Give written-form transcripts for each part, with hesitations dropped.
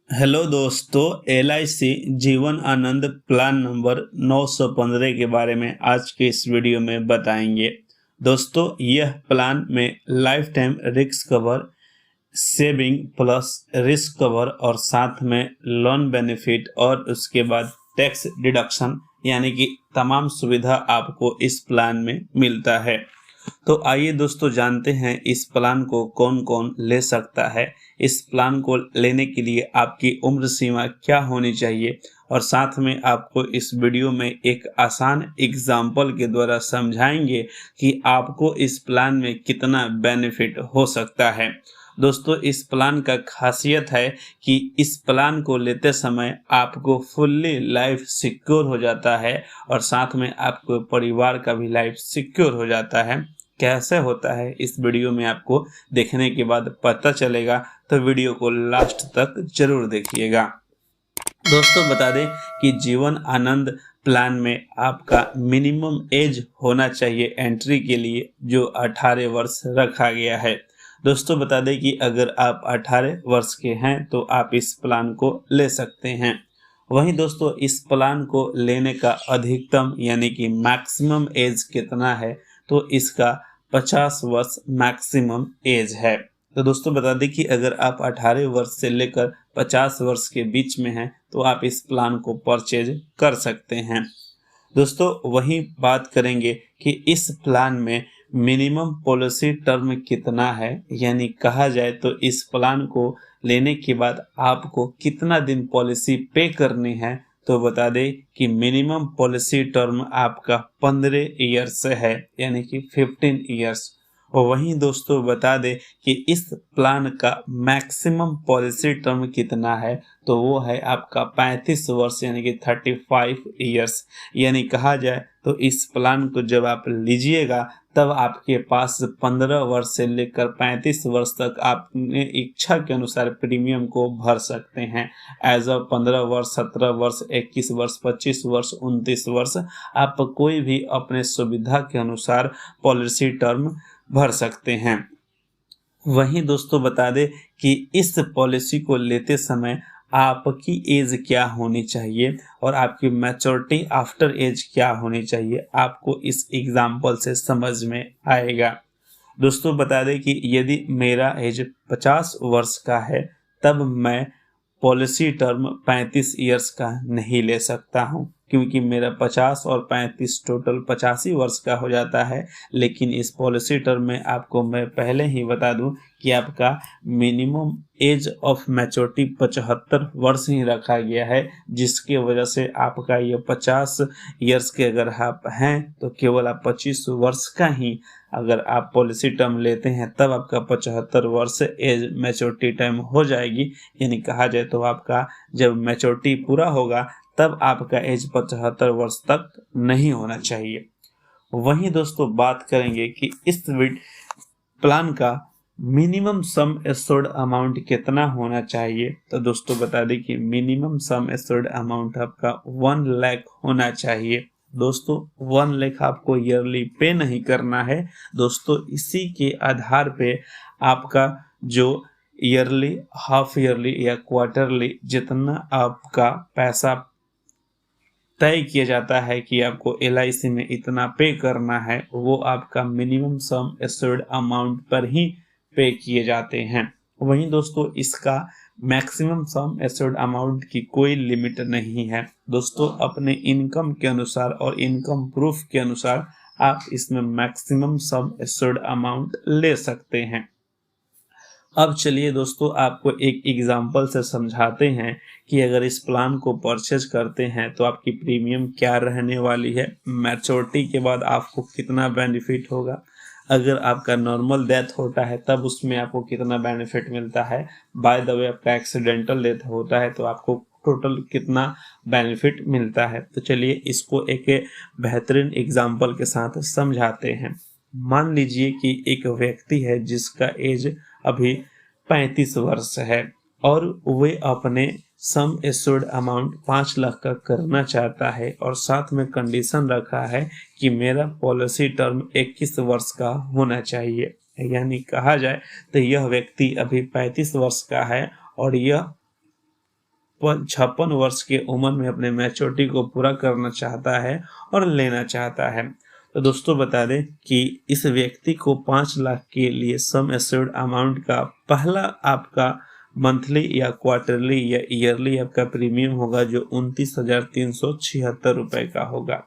Hello दोस्तों, LIC Jeevan Anand plan number 915 के बारे में आज के इस वीडियो में बताएंगे। दोस्तों, यह प्लान में life time risk cover, saving plus risk cover और साथ में लोन बेनिफिट और उसके बाद टैक्स डिडक्शन यानी कि तमाम सुविधा आपको इस प्लान में मिलता है। तो आइए दोस्तों जानते हैं इस प्लान को कौन कौन ले सकता है। इस प्लान को लेने के लिए आपकी उम्र सीमा क्या होनी चाहिए और साथ में आपको इस वीडियो में एक आसान एग्जाम्पल के द्वारा समझाएंगे कि आपको इस प्लान में कितना बेनिफिट हो सकता है। दोस्तों, इस प्लान का खासियत है कि इस प्लान को लेते समय आपको फुल्ली लाइफ सिक्योर हो जाता है और साथ में आपको परिवार का भी लाइफ सिक्योर हो जाता है। कैसे होता है इस वीडियो में आपको देखने के बाद पता चलेगा, तो वीडियो को लास्ट तक जरूर देखिएगा। दोस्तों, बता दें कि जीवन आनंद प्लान में आपका मिनिमम एज होना चाहिए एंट्री के लिए, जो 18 वर्ष रखा गया है। दोस्तों, बता दें कि अगर आप 18 वर्ष के हैं तो आप इस प्लान को ले सकते हैं। वहीं दोस्तों, इस प्लान को लेने का अधिकतम यानी कि मैक्सिमम एज कितना है, तो इसका 50 वर्ष मैक्सिमम एज है। तो दोस्तों, बता दें कि अगर आप 18 वर्ष से लेकर 50 वर्ष के बीच में हैं तो आप इस प्लान को परचेज कर सकते हैं। दोस्तों, वही बात करेंगे कि इस प्लान में मिनिमम पॉलिसी टर्म कितना है, यानी कहा जाए तो इस प्लान को लेने के बाद आपको कितना दिन पॉलिसी पे करनी है। तो बता दें कि मिनिमम पॉलिसी टर्म आपका 15 ईयर्स है, यानी कि 15 ईयर्स। और वहीं दोस्तों, बता दें कि इस प्लान का मैक्सिमम पॉलिसी टर्म कितना है, तो वो है आपका 35 वर्ष यानी कि 35 ईयर्स। यानी कहा जाए तो इस प्लान को जब आप लीजिएगा तब आपके पास 15 वर्ष से लेकर 35 वर्ष तक आप अपने इच्छा के अनुसार प्रीमियम को भर सकते हैं। एज अ 15 वर्ष, 17 वर्ष, 21 वर्ष, 25 वर्ष, 29 वर्ष आप कोई भी अपने सुविधा के अनुसार पॉलिसी टर्म भर सकते हैं। वहीं दोस्तों, बता दें कि इस पॉलिसी को लेते समय आपकी एज क्या होनी चाहिए और आपकी मैच्योरिटी आफ्टर एज क्या होनी चाहिए, आपको इस एग्जाम्पल से समझ में आएगा। दोस्तों, बता दें कि यदि मेरा एज 50 वर्ष का है तब मैं पॉलिसी टर्म 35 ईयर्स का नहीं ले सकता हूं, क्योंकि मेरा 50 और 35 टोटल 85 वर्ष का हो जाता है। लेकिन इस पॉलिसी टर्म में आपको मैं पहले ही बता दूं कि आपका मिनिमम एज ऑफ मैच्योरिटी 75 वर्ष ही रखा गया है, जिसके वजह से आपका ये 50 ईयर्स के अगर आप हैं तो केवल आप 25 वर्ष का ही अगर आप पॉलिसी टर्म लेते हैं तब आपका 75 वर्ष एज मैच्योरिटी टाइम हो जाएगी। यानी कहा जाए तो आपका जब मैच्योरिटी पूरा होगा तब आपका एज 75 वर्ष तक नहीं होना चाहिए। वहीं दोस्तों, बात करेंगे कि इस प्लान का मिनिमम सम एश्योर्ड अमाउंट कितना होना चाहिए। तो दोस्तों, बता दें कि मिनिमम सम एश्योर्ड अमाउंट आपका 1 लाख होना चाहिए। दोस्तों, 1 लाख आपको ईयरली पे नहीं करना है। दोस्तों, इसी के आधार पे आपका जो ईयरली, हाफ ईयरली या क्वार्टरली जितना आपका पैसा तय किया जाता है कि आपको LIC में इतना पे करना है, वो आपका मिनिमम सम एश्योर्ड अमाउंट पर ही पे किए जाते हैं। वहीं दोस्तों, इसका मैक्सिमम सम एश्योर्ड अमाउंट की कोई लिमिट नहीं है। दोस्तों, अपने इनकम के अनुसार और इनकम प्रूफ के अनुसार आप इसमें मैक्सिमम सम एश्योर्ड अमाउंट ले सकते हैं। अब चलिए दोस्तों, आपको एक एग्जाम्पल से समझाते हैं कि अगर इस प्लान को परचेज करते हैं तो आपकी प्रीमियम क्या रहने वाली है, मैच्योरिटी के बाद आपको कितना बेनिफिट होगा, अगर आपका नॉर्मल डेथ होता है तब उसमें आपको कितना बेनिफिट मिलता है, बाय द वे आपका एक्सीडेंटल डेथ होता है तो आपको टोटल कितना बेनिफिट मिलता है। तो चलिए इसको एक बेहतरीन एग्जाम्पल के साथ समझाते हैं। मान लीजिए कि एक व्यक्ति है जिसका एज अभी 35 वर्ष है और वे अपने सम एश्योर्ड अमाउंट 5 लाख का करना चाहता है और साथ में कंडीशन रखा है कि मेरा पॉलिसी टर्म 21 वर्ष का होना चाहिए। यानी कहा जाए तो यह व्यक्ति अभी 35 वर्ष का है और यह 56 वर्ष की उम्र में अपने मैच्योरिटी को पूरा करना चाहता है और लेना चाहता है। तो दोस्तों बता दें कि इस व्यक्ति को 5 लाख के लिए सम एश्योर्ड अमाउंट का पहला आपका मंथली या क्वार्टरली या ईयरली आपका प्रीमियम होगा जो 29,376 रुपए का होगा।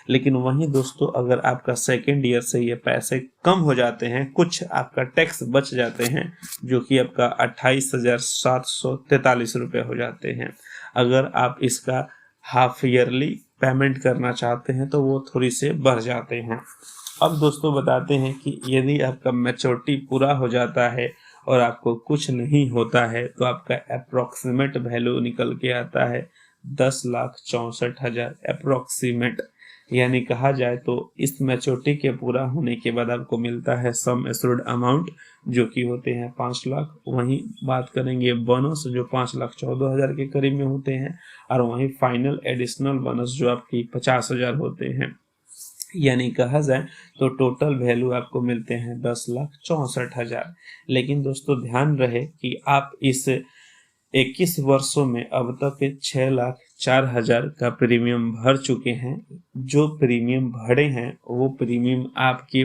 लेकिन वहीं दोस्तों अगर आपका सेकेंड ईयर से ये पैसे कम हो जाते हैं, कुछ आपका टैक्स बच जाते हैं जो कि आपका 28,743 रुपये हो जाते हैं। अगर आप इसका हाफ ईयरली पेमेंट करना चाहते हैं तो वो थोड़ी से बढ़ जाते हैं। अब दोस्तों बताते हैं कि यदि आपका मैच्योरिटी पूरा हो जाता है और आपको कुछ नहीं होता है तो आपका अप्रोक्सीमेट वैल्यू निकल के आता है 10,64,000 अप्रोक्सीमेट। यानी कहा जाए तो इस मैच्योरिटी के पूरा होने के बाद आपको मिलता है सम एश्योर्ड अमाउंट जो कि होते हैं 5 लाख। वहीं बात करेंगे बोनस जो 5,14,000 के करीब में होते हैं, और वहीं फाइनल एडिशनल बोनस जो आपकी 50,000 होते हैं। यानी कहा जाए तो टोटल वैल्यू आपको मिलते हैं 10,64,000। लेकिन दोस्तों ध्यान रहे कि आप इस 21 वर्षों में अब तक 6,04,000 का प्रीमियम भर चुके हैं। जो प्रीमियम भरे हैं वो प्रीमियम आपके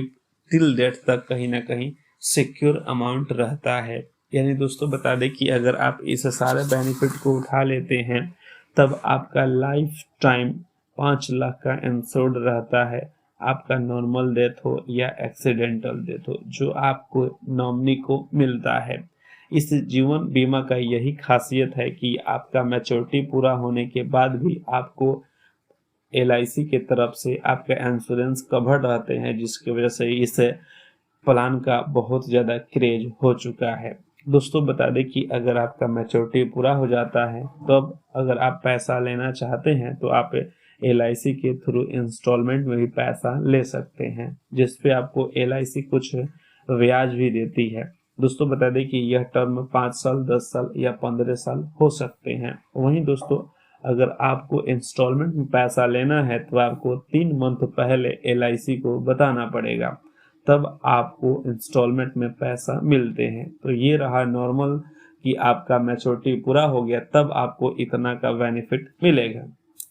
टिल डेट तक कहीं ना कहीं सिक्योर अमाउंट रहता है। यानी दोस्तों बता दें कि अगर आप इस सारे बेनिफिट को उठा लेते हैं तब आपका लाइफ टाइम 5 लाख का इंश्योर्ड रहता है। आपका नॉर्मल डेथ हो या एक्सीडेंटल डेथ हो जो आपको नॉमिनी को मिलता है। इस जीवन बीमा का यही खासियत है कि आपका मैच्योरिटी पूरा होने के बाद भी आपको LIC के तरफ से आपके इंश्योरेंस कवर रहते हैं, जिसकी वजह से इस प्लान का बहुत ज़्यादा क्रेज हो चुका है। दोस्तों बता दें कि अगर आपका मैच्योरिटी पूरा हो जाता है तब अगर आप पैसा लेना चाहते हैं तो आप LIC के थ्रू इंस्टॉलमेंट में भी पैसा ले सकते हैं, जिसपे आपको LIC कुछ ब्याज भी देती है। दोस्तों बता दें कि यह टर्म 5 साल, 10 साल या 15 साल हो सकते हैं। वहीं दोस्तों अगर आपको इंस्टॉलमेंट में पैसा लेना है तो आपको 3 मंथ पहले LIC को बताना पड़ेगा, तब आपको इंस्टॉलमेंट में पैसा मिलते हैं। तो ये रहा नॉर्मल कि आपका मैच्योरिटी पूरा हो गया तब आपको इतना का बेनिफिट मिलेगा।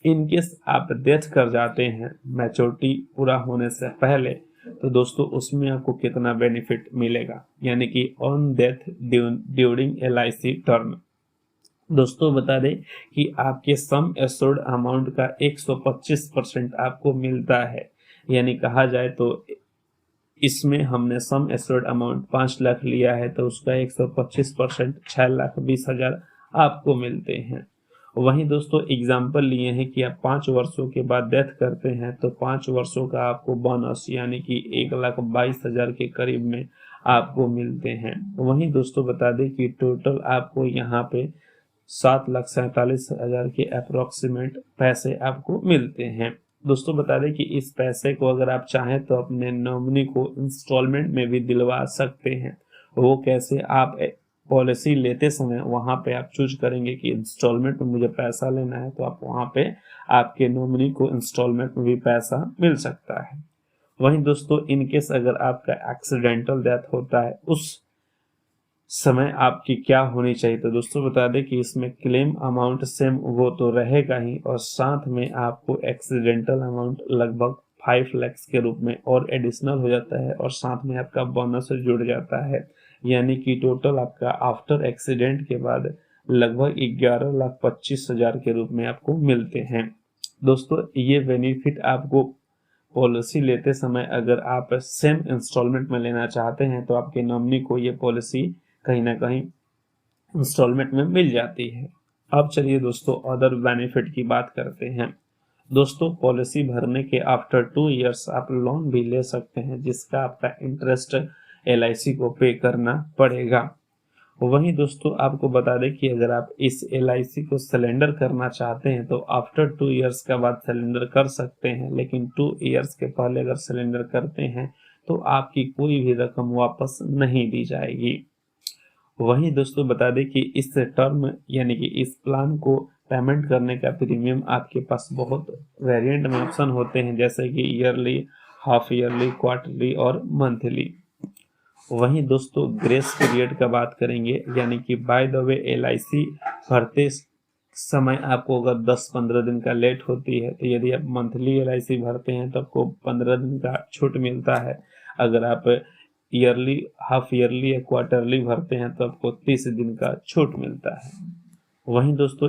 इनकेस आप डेथ कर जाते हैं मैच्योरिटी पूरा होने से पहले तो दोस्तों उसमें आपको कितना बेनिफिट मिलेगा, यानी कि on death during LIC term. दोस्तों बता दें कि आपके सम एश्योर्ड अमाउंट का 125% आपको मिलता है। यानी कहा जाए तो इसमें हमने सम एश्योर्ड अमाउंट 5 लाख लिया है तो उसका 125% 6,20,000 आपको मिलते हैं। वहीं दोस्तों एग्जाम्पल लिए हैं कि आप 5 वर्षों के बाद डेथ करते हैं तो 5 वर्षों का आपको बोनस यानी कि 1,22,000 के करीब में आपको मिलते हैं। वहीं दोस्तों बता दें कि टोटल आपको यहाँ पे 7,47,000 के अप्रोक्सीमेट पैसे आपको मिलते हैं। दोस्तों बता दें कि इस पैसे को अगर आप चाहें तो अपने नॉमिनी को इंस्टॉलमेंट में भी दिलवा सकते हैं। वो कैसे, आप पॉलिसी लेते समय वहां पे आप चूज करेंगे कि इंस्टॉलमेंट में मुझे पैसा लेना है तो आप वहां पे आपके नॉमिनी को इंस्टॉलमेंट में भी पैसा मिल सकता है। वहीं दोस्तों इनकेस अगर आपका एक्सीडेंटल डेथ होता है उस समय आपकी क्या होनी चाहिए, तो दोस्तों बता दें कि इसमें क्लेम अमाउंट सेम वो तो रहेगा ही, और साथ में आपको एक्सीडेंटल अमाउंट लगभग 5 लाख के रूप में और एडिशनल हो जाता है, और साथ में आपका बोनस जुड़ जाता है। यानी कि टोटल आपका आफ्टर एक्सीडेंट के बाद लगभग 11,25,000 के रूप में आपको मिलते हैं। दोस्तों ये बेनिफिट आपको पॉलिसी लेते समय अगर आप सेम इंस्टॉलमेंट में लेना चाहते हैं तो आपके नॉमिनी को ये पॉलिसी कहीं ना कहीं इंस्टॉलमेंट में मिल जाती है। अब चलिए दोस्तों अदर बेनिफिट की बात करते हैं। दोस्तों पॉलिसी भरने के आफ्टर 2 इयर्स आप लोन भी ले सकते हैं, जिसका आपका इंटरेस्ट LIC को पे करना पड़ेगा। वहीं दोस्तों आपको बता दें कि अगर आप इस LIC को सिलेंडर करना चाहते हैं तो आफ्टर 2 इयर्स के बाद सिलेंडर कर सकते हैं, लेकिन 2 इयर्स के पहले अगर सिलेंडर करते हैं तो आपकी कोई भी रकम वापस नहीं दी जाएगी। वहीं दोस्तों बता दें कि इस टर्म यानी कि इस प्लान को पेमेंट करने का प्रीमियम आपके पास बहुत वेरिएंट में ऑप्शन होते हैं, जैसे कि ईयरली, हाफ ईयरली, क्वार्टरली और मंथली। वहीं दोस्तों ग्रेस पीरियड का बात करेंगे, यानी कि बाय द वे LIC भरते समय आपको अगर 10-15 दिन का लेट होती है, तो यदि आप मंथली LIC भरते हैं तो आपको 15 दिन का छूट मिलता है। अगर आप ईयरली, हाफ ईयरली या क्वार्टरली भरते हैं तो आपको 30 दिन का छूट मिलता है। वहीं दोस्तों